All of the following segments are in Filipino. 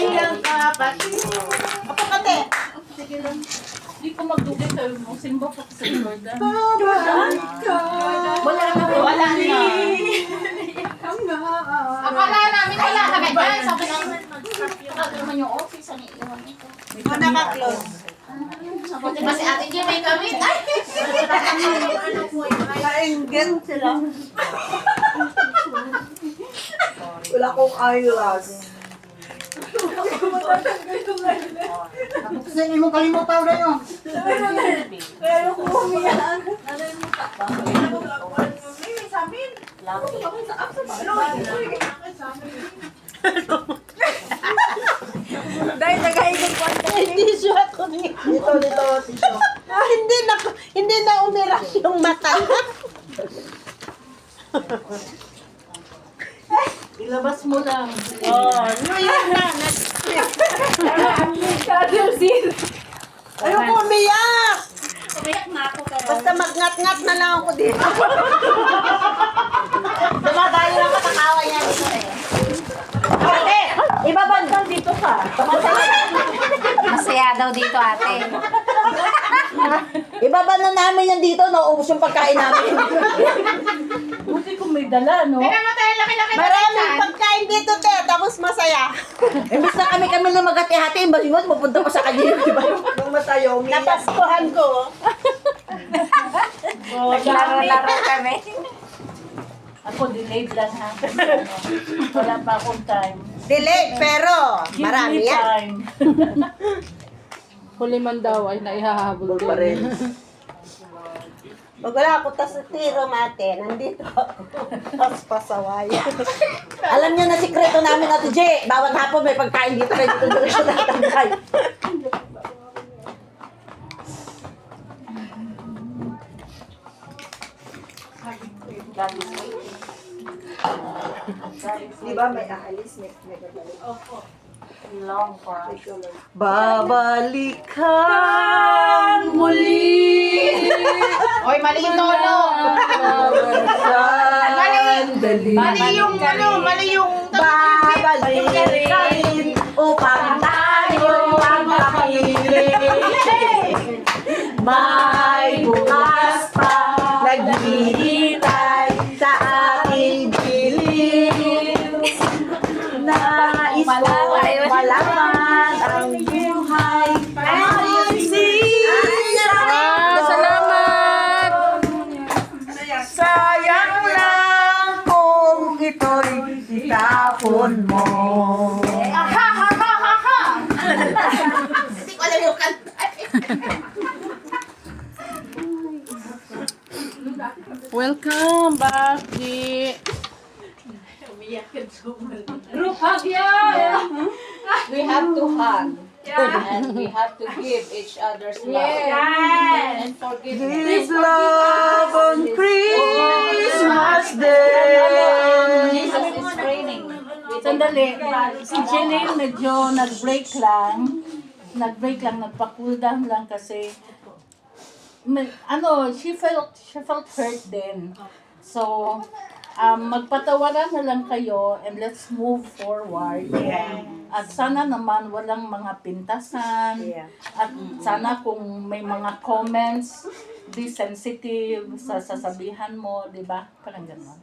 iyong kapatid. Apa kate? Sige lang. Hindi ko magdugay sa mo. Simba pa sa Jordan. Wala na po. Wala na. Akala namin wala kami dyan. Sabi namin, mag-stop naman yung office. Ano iwan ito? Naka-close. Buti ba si Ate Jim may gamit? Ay! Kainggan sila. Wala kong ayos. Kasi hindi mo kalimutan na yun. Pero kung umiyan. Dahil nagahigit ko ang tissue ako dito. Dito, tissue. Hindi na umiras yung mata. Ilabas mo lang. Yun na. Ayoko umiyak. Umiyak na ako pero. Basta magngat-ngat na lang ako dito. Dumadayo lang katakawa niya dito eh. Ate, ibabandang dito ka. Masaya daw dito ate. Ibabanda namin yan dito, nauubos yung pagkain namin. Buti kung may dala, no? Kaya mo tayo laki-laki na Maraming pagkain dito, te. Tapos masaya. Imbis na kami na magati-hati, imbas mo, mapunta pa sa kanya yung iba. Nung matayo, napaskuhan ko. Naglaro-laro kami. Ako delayed lang ha. Wala pa akong time. Delayed, pero Give marami me yan. time. Huli man daw ay naihahabol Pa rin. Pag wala ako tas tiro mate, nandito ako. Tas pasaway. Alam niyo na sikreto namin, Ate J. Bawat hapon may pagkain dito kayo dito siya natangkay. Di ba may aalis? May babalik. Long for us. Babalikan muli. Oy, mali ito, no? Mali yung ano, mali yung Babalikan upang tayo ang makinig. May bukas pa naghihintay sa ating piling. Nais ko malaman ang buhay ay sisira. Salamat! Sayang lang kung ito'y itapon mo. Hindi ko alam yung kanta. Welcome back, G. Group hug yan! We have to hug. And we have to give each other's love. And forgiveness. Give love on Christmas Day. Jesus is reigning. Sandali. Si Jeline medyo nag-break lang. Nagpa-cool down lang kasi she felt hurt din. So, magpatawaran na lang kayo and let's move forward. At sana naman walang mga pintasan. At sana kung may mga comments, be sensitive sa sasabihan mo, di ba? Parang gano'n.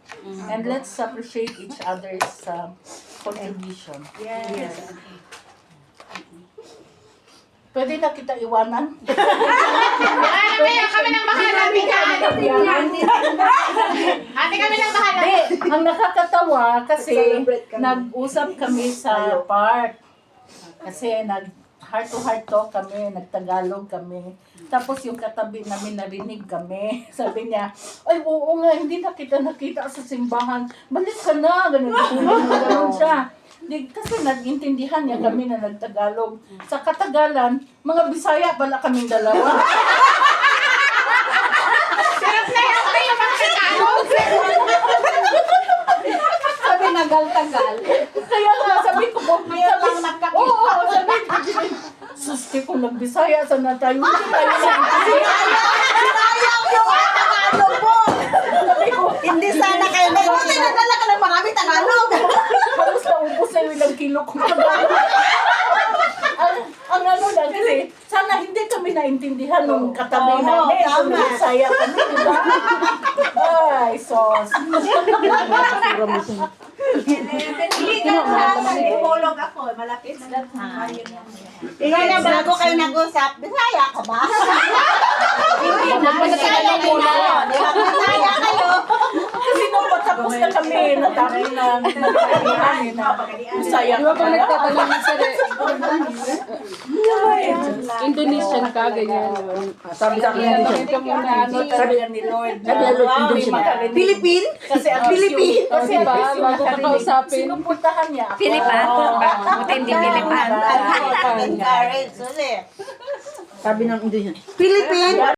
And let's appreciate each other's contribution. Yes. Pwede na kita iwanan? Kami nang bahala. Ate, kami nang bahala. Hindi, ang nakakatawa kasi nag-usap kami sa park. Kasi heart to heart talk kami, nagtagalog kami. Tapos yung katabi namin narinig kami. Sabi niya, ay oo nga, hindi na kita nakita sa simbahan. Balik ka na, ganun siya. Kasi nag-intindihan niya kami na nagtagalog. Sa Katagalan, mga Bisaya pala kaming dalawa. Sarap na yung magtagalog. Sabi nagal-tagal. Kaya nga, sabi ko, oo, sabi ko, susti ko nag-Bisaya, sana tayo. Hindi tayo Hindi sana kayo nag-uti. Nagdala ka ng marami Tagalog. Halos na ubos na yung ilang kilo ko. ang ano lang kasi sana hindi kami naintindihan nung katabi Oo, namin. tama. Kung saya kami, di ba? Ay, sos. Tumulog ako, malapit na Ikaw na, bago kayo nag-usap, Bisaya ka ba? Hindi na. Bisaya muna. Di ba? Bisaya kayo. Kasi nung patapos na kami, natapos na nagkakaroon na saya Di ba ka pag pala? nagtatanong ng sari, Indonesian ka, ganyan. Sabi sa akin, Tanongin ka muna, ano, sabi ni Lord. Sabi ni Lord, Indonesian. Philippine? Kasi ang Philippine? Kasi Diba? ang yung Bago ka nakarinig, kausapin. sinupuntahan niya ako. Pilipan? Buti hindi Pilipan. Encourage ulit. Sabi ng Indonesian. Philippine?